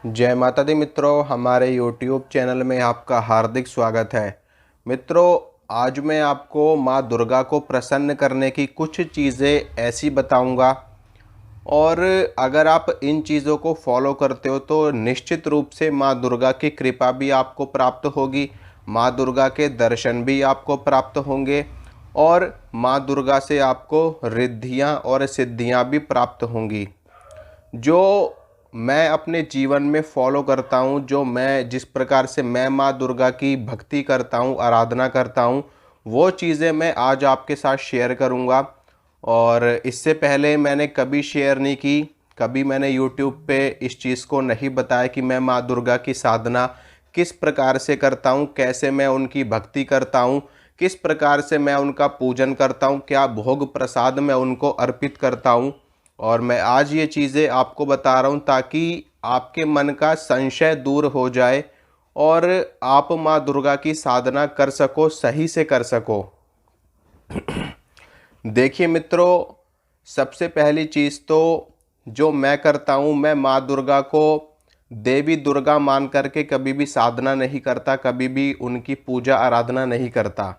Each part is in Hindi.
जय माता दी मित्रों, हमारे YouTube चैनल में आपका हार्दिक स्वागत है। मित्रों, आज मैं आपको माँ दुर्गा को प्रसन्न करने की कुछ चीज़ें ऐसी बताऊंगा, और अगर आप इन चीज़ों को फॉलो करते हो तो निश्चित रूप से माँ दुर्गा की कृपा भी आपको प्राप्त होगी, माँ दुर्गा के दर्शन भी आपको प्राप्त होंगे और माँ दुर्गा से आपको रिद्धियाँ और सिद्धियाँ भी प्राप्त होंगी। जो मैं अपने जीवन में फॉलो करता हूँ, जो मैं जिस प्रकार से मैं माँ दुर्गा की भक्ति करता हूँ, आराधना करता हूँ, वो चीज़ें मैं आज आपके साथ शेयर करूँगा। और इससे पहले मैंने कभी शेयर नहीं की, कभी मैंने यूट्यूब पे इस चीज़ को नहीं बताया कि मैं माँ दुर्गा की साधना किस प्रकार से करता हूँ, कैसे मैं उनकी भक्ति करता हूँ, किस प्रकार से मैं उनका पूजन करता हूँ, क्या भोग प्रसाद मैं उनको अर्पित करता हूँ। और मैं आज ये चीज़ें आपको बता रहा हूँ ताकि आपके मन का संशय दूर हो जाए और आप माँ दुर्गा की साधना कर सको, सही से कर सको। देखिए मित्रों, सबसे पहली चीज़ तो जो मैं करता हूँ, मैं माँ दुर्गा को देवी दुर्गा मान करके कभी भी साधना नहीं करता, कभी भी उनकी पूजा आराधना नहीं करता।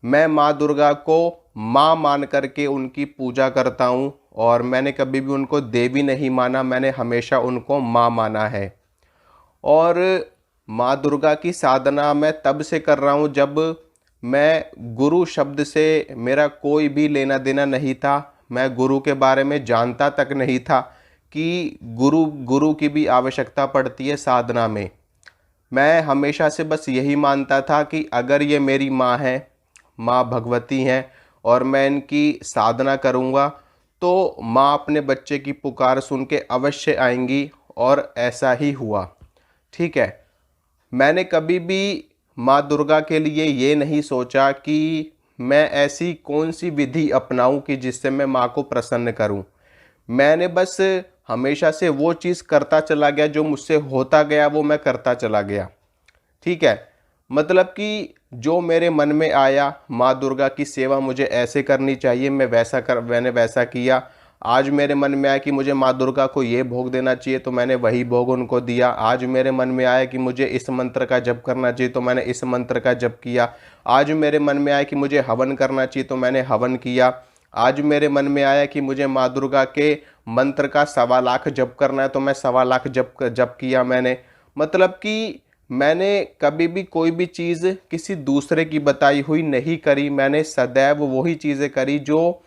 मैं माँ दुर्गा को माँ मान करके उनकी पूजा करता हूँ और मैंने कभी भी उनको देवी नहीं माना, मैंने हमेशा उनको माँ माना है। और माँ दुर्गा की साधना मैं तब से कर रहा हूँ जब मैं गुरु शब्द से मेरा कोई भी लेना देना नहीं था, मैं गुरु के बारे में जानता तक नहीं था कि गुरु की भी आवश्यकता पड़ती है साधना में। मैं हमेशा से बस यही मानता था कि अगर ये मेरी माँ है, माँ भगवती हैं, और मैं इनकी साधना करूँगा तो माँ अपने बच्चे की पुकार सुन के अवश्य आएंगी, और ऐसा ही हुआ। ठीक है, मैंने कभी भी माँ दुर्गा के लिए ये नहीं सोचा कि मैं ऐसी कौन सी विधि अपनाऊं कि जिससे मैं माँ को प्रसन्न करूं। मैंने बस हमेशा से वो चीज़ करता चला गया, जो मुझसे होता गया वो मैं करता चला गया। ठीक है, मतलब कि जो मेरे मन में आया, माँ दुर्गा की सेवा मुझे ऐसे करनी चाहिए, मैंने वैसा किया। आज मेरे मन में आया कि मुझे माँ दुर्गा को ये भोग देना चाहिए तो मैंने वही भोग उनको दिया। आज मेरे मन में आया कि मुझे इस मंत्र का जप करना चाहिए तो मैंने इस मंत्र का जप किया। आज मेरे मन में आया कि मुझे हवन करना चाहिए तो मैंने हवन किया। आज मेरे मन में आया कि मुझे माँ दुर्गा के मंत्र का 1.25 लाख जप करना है तो मैं 1.25 लाख जप किया मैंने। मतलब कि मैंने कभी भी कोई भी चीज़ किसी दूसरे की बताई हुई नहीं करी, मैंने सदैव वही चीज़ें करी जो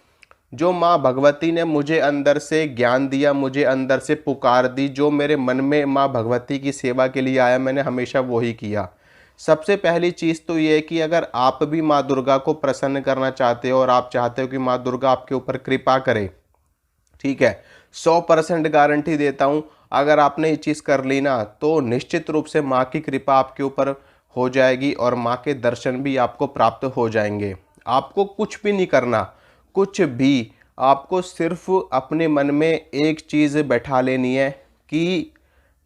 जो माँ भगवती ने मुझे अंदर से ज्ञान दिया, मुझे अंदर से पुकार दी, जो मेरे मन में माँ भगवती की सेवा के लिए आया, मैंने हमेशा वही किया। सबसे पहली चीज़ तो ये है कि अगर आप भी माँ दुर्गा को प्रसन्न करना चाहते हो और आप चाहते हो कि माँ दुर्गा आपके ऊपर कृपा करे, ठीक है, 100% गारंटी देता हूँ, अगर आपने ये चीज़ कर ली ना तो निश्चित रूप से माँ की कृपा आपके ऊपर हो जाएगी और माँ के दर्शन भी आपको प्राप्त हो जाएंगे। आपको कुछ भी नहीं करना, कुछ भी, आपको सिर्फ अपने मन में एक चीज़ बैठा लेनी है कि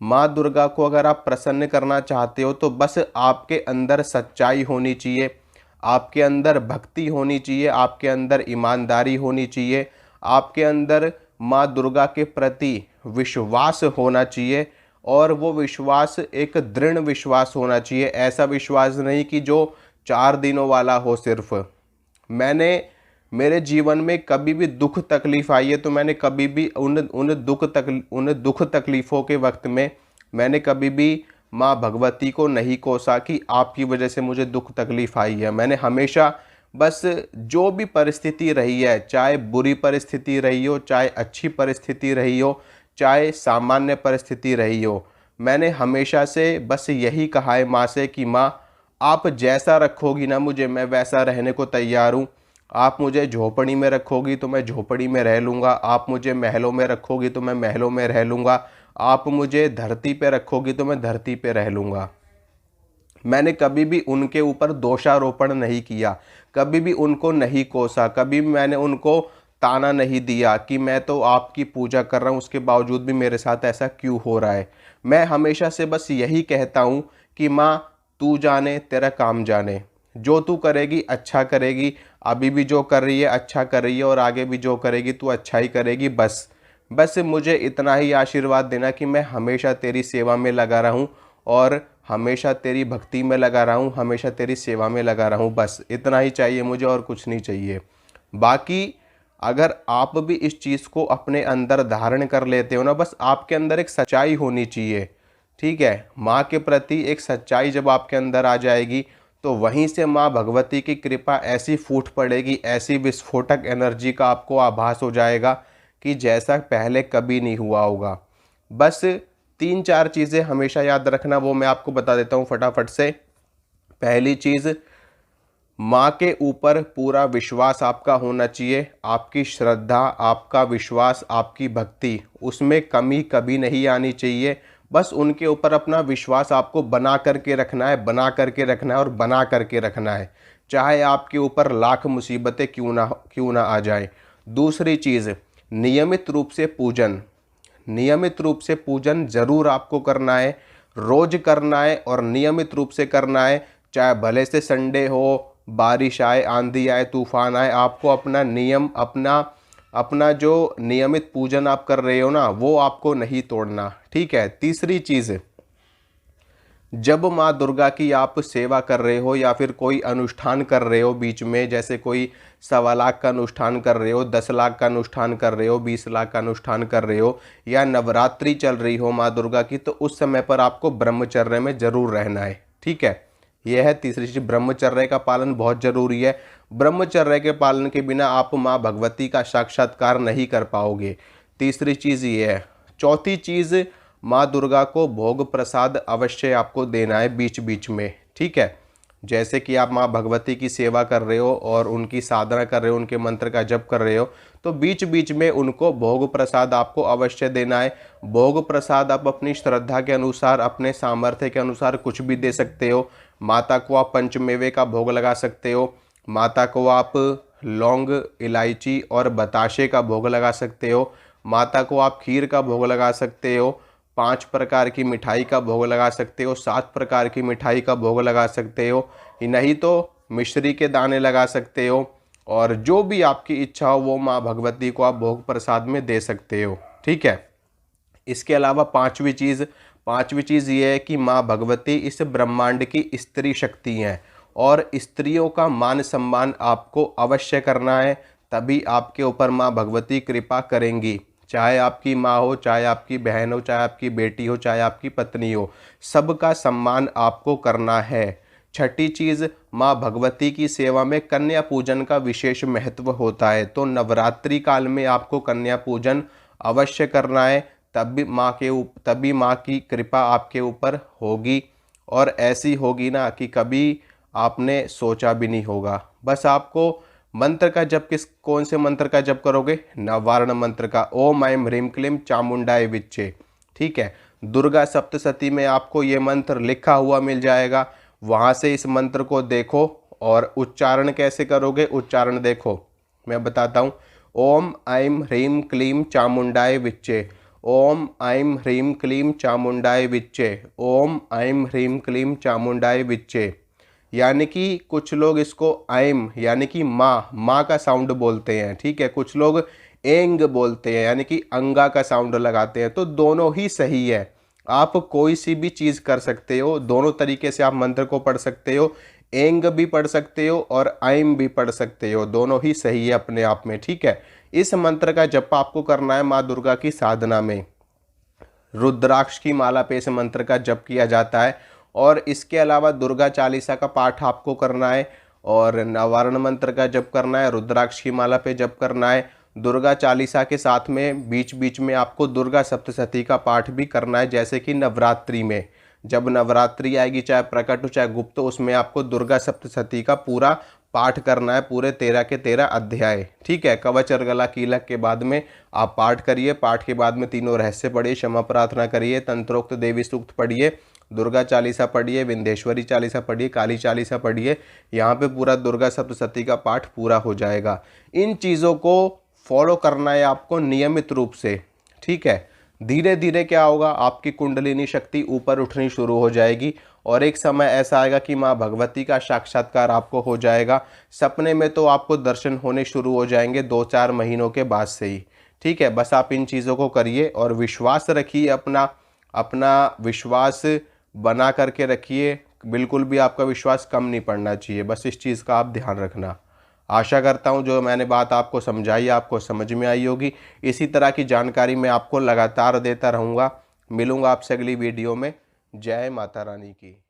माँ दुर्गा को अगर आप प्रसन्न करना चाहते हो तो बस आपके अंदर सच्चाई होनी चाहिए, आपके अंदर भक्ति होनी चाहिए, आपके अंदर ईमानदारी होनी चाहिए, आपके अंदर माँ दुर्गा के प्रति विश्वास होना चाहिए। और वो विश्वास एक दृढ़ विश्वास होना चाहिए, ऐसा विश्वास नहीं कि जो 4 दिनों वाला हो सिर्फ। मैंने मेरे जीवन में कभी भी दुख तकलीफ आई है तो मैंने कभी भी उन दुख तकलीफ़ों के वक्त में मैंने कभी भी माँ भगवती को नहीं कोसा कि आपकी वजह से मुझे दुख तकलीफ आई है। मैंने हमेशा बस जो भी परिस्थिति रही है, चाहे बुरी परिस्थिति रही हो, चाहे अच्छी परिस्थिति रही हो, चाहे सामान्य परिस्थिति रही हो, मैंने हमेशा से बस यही कहा है माँ से कि माँ, आप जैसा रखोगी ना मुझे, मैं वैसा रहने को तैयार हूँ। आप मुझे झोपड़ी में रखोगी तो मैं झोपड़ी में रह लूँगा, आप मुझे महलों में रखोगी तो मैं महलों में रह लूँगा, आप मुझे धरती पे रखोगी तो मैं धरती पे रह लूँगा। मैंने कभी भी उनके ऊपर दोषारोपण नहीं किया, कभी भी उनको नहीं कोसा, कभी भी मैंने उनको ताना नहीं दिया कि मैं तो आपकी पूजा कर रहा हूँ उसके बावजूद भी मेरे साथ ऐसा क्यों हो रहा है। मैं हमेशा से बस यही कहता हूँ कि माँ, तू जाने तेरा काम जाने, जो तू करेगी अच्छा करेगी, अभी भी जो कर रही है अच्छा कर रही है और आगे भी जो करेगी तू अच्छा ही करेगी। बस बस मुझे इतना ही आशीर्वाद देना कि मैं हमेशा तेरी सेवा में लगा रहूं और हमेशा तेरी भक्ति में लगा रहूं, हमेशा तेरी सेवा में लगा रहूं। बस इतना ही चाहिए मुझे और कुछ नहीं चाहिए। बाकी अगर आप भी इस चीज़ को अपने अंदर धारण कर लेते हो ना, बस आपके अंदर एक सच्चाई होनी चाहिए, ठीक है। माँ के प्रति एक सच्चाई जब आपके अंदर आ जाएगी तो वहीं से माँ भगवती की कृपा ऐसी फूट पड़ेगी, ऐसी विस्फोटक एनर्जी का आपको आभास हो जाएगा कि जैसा पहले कभी नहीं हुआ होगा। बस 3-4 चीज़ें हमेशा याद रखना, वो मैं आपको बता देता हूँ फटाफट से। पहली चीज़, माँ के ऊपर पूरा विश्वास आपका होना चाहिए। आपकी श्रद्धा, आपका विश्वास, आपकी भक्ति, उसमें कमी कभी नहीं आनी चाहिए। बस उनके ऊपर अपना विश्वास आपको बना करके रखना है, बना करके रखना है और बना करके रखना है, चाहे आपके ऊपर लाख मुसीबतें क्यों ना आ जाएं। दूसरी चीज़, नियमित रूप से पूजन, नियमित रूप से पूजन ज़रूर आपको करना है, रोज करना है और नियमित रूप से करना है। चाहे भले से संडे हो, बारिश आए, आंधी आए, तूफान आए, आपको अपना नियम, अपना अपना जो नियमित पूजन आप कर रहे हो ना, वो आपको नहीं तोड़ना, ठीक है। तीसरी चीज़, जब माँ दुर्गा की आप सेवा कर रहे हो या फिर कोई अनुष्ठान कर रहे हो बीच में, जैसे कोई 1.25 लाख का अनुष्ठान कर रहे हो, 10 लाख का अनुष्ठान कर रहे हो, 20 लाख का अनुष्ठान कर रहे हो, या नवरात्रि चल रही हो माँ दुर्गा की, तो उस समय पर आपको ब्रह्मचर्य में ज़रूर रहना है, ठीक है। यह है तीसरी चीज़, ब्रह्मचर्य का पालन बहुत ज़रूरी है। ब्रह्मचर्य के पालन के बिना आप माँ भगवती का साक्षात्कार नहीं कर पाओगे। तीसरी चीज़ ये है। चौथी चीज़, माँ दुर्गा को भोग प्रसाद अवश्य आपको देना है बीच बीच में, ठीक है। जैसे कि आप माँ भगवती की सेवा कर रहे हो और उनकी साधना कर रहे हो, उनके मंत्र का जप कर रहे हो, तो बीच बीच में उनको भोग प्रसाद आपको अवश्य देना है। भोग प्रसाद आप अपनी श्रद्धा के अनुसार, अपने सामर्थ्य के अनुसार कुछ भी दे सकते हो। माता को आप पंचमेवे का भोग लगा सकते हो, माता को आप लौंग, इलायची और बताशे का भोग लगा सकते हो, माता को आप खीर का भोग लगा सकते हो, 5 प्रकार की मिठाई का भोग लगा सकते हो, 7 प्रकार की मिठाई का भोग लगा सकते हो, नहीं तो मिश्री के दाने लगा सकते हो, और जो भी आपकी इच्छा हो वो माँ भगवती को आप भोग प्रसाद में दे सकते हो, ठीक है। इसके अलावा पांचवी चीज़ ये है कि माँ भगवती इस ब्रह्मांड की स्त्री शक्ति हैं और स्त्रियों का मान सम्मान आपको अवश्य करना है, तभी आपके ऊपर माँ भगवती कृपा करेंगी। चाहे आपकी माँ हो, चाहे आपकी बहन हो, चाहे आपकी बेटी हो, चाहे आपकी पत्नी हो, सबका सम्मान आपको करना है। छठी चीज़, माँ भगवती की सेवा में कन्या पूजन का विशेष महत्व होता है, तो नवरात्रि काल में आपको कन्या पूजन अवश्य करना है, तभी माँ की कृपा आपके ऊपर होगी, और ऐसी होगी ना कि कभी आपने सोचा भी नहीं होगा। बस आपको मंत्र का जप कौन से मंत्र का जप करोगे? नवारण मंत्र का, ओम ऐं ह्रीं क्लीं चामुंडाय विच्चे, ठीक है। दुर्गा सप्तशती में आपको ये मंत्र लिखा हुआ मिल जाएगा, वहाँ से इस मंत्र को देखो और उच्चारण कैसे करोगे, उच्चारण देखो, मैं बताता हूँ। ओम ऐं ह्रीं क्लीं चामुंडाय विच्चे, ओम ऐं ह्रीं क्लीं चामुंडाय विच्चे, ओम ऐं ह्रीं क्लीं चामुंडाय विच्चे। यानी कि कुछ लोग इसको ऐम यानी कि माँ का साउंड बोलते हैं, ठीक है। कुछ लोग एंग बोलते हैं यानी कि अंगा का साउंड लगाते हैं, तो दोनों ही सही है। आप कोई सी भी चीज़ कर सकते हो, दोनों तरीके से आप मंत्र को पढ़ सकते हो, एंग भी पढ़ सकते हो और ऐम भी पढ़ सकते हो, दोनों ही सही है अपने आप में, ठीक है। इस मंत्र का जप आपको करना है माँ दुर्गा की साधना में। रुद्राक्ष की माला पे इस मंत्र का जप किया जाता है, और इसके अलावा दुर्गा चालीसा का पाठ आपको करना है और नवारण मंत्र का जप करना है, रुद्राक्ष की माला पे जप करना है। दुर्गा चालीसा के साथ में बीच बीच में आपको दुर्गा सप्तशती का पाठ भी करना है, जैसे कि नवरात्रि में, जब नवरात्रि आएगी, चाहे प्रकट हो चाहे गुप्त हो, उसमें आपको दुर्गा सप्तशती का पूरा पाठ करना है, पूरे 13 के 13 अध्याय, ठीक है। कवच और गला कीलक के बाद में आप पाठ करिए, पाठ के बाद में तीनों रहस्य पढ़िए, क्षमा प्रार्थना करिए, तंत्रोक्त देवी सूक्त पढ़िए, दुर्गा चालीसा पढ़िए, विंध्येश्वरी चालीसा पढ़िए, काली चालीसा पढ़िए, यहाँ पे पूरा दुर्गा सप्तशती का पाठ पूरा हो जाएगा। इन चीज़ों को फॉलो करना है आपको नियमित रूप से, ठीक है। धीरे धीरे क्या होगा, आपकी कुंडलिनी शक्ति ऊपर उठनी शुरू हो जाएगी और एक समय ऐसा आएगा कि माँ भगवती का साक्षात्कार आपको हो जाएगा। सपने में तो आपको दर्शन होने शुरू हो जाएंगे 2-4 महीनों के बाद से ही, ठीक है, बस आप इन चीज़ों को करिए और विश्वास रखिए, अपना अपना विश्वास बना करके रखिए। बिल्कुल भी आपका विश्वास कम नहीं पड़ना चाहिए, बस इस चीज़ का आप ध्यान रखना। आशा करता हूँ जो मैंने बात आपको समझाई आपको समझ में आई होगी। इसी तरह की जानकारी मैं आपको लगातार देता रहूँगा। मिलूँगा आपसे अगली वीडियो में। जय माता रानी की।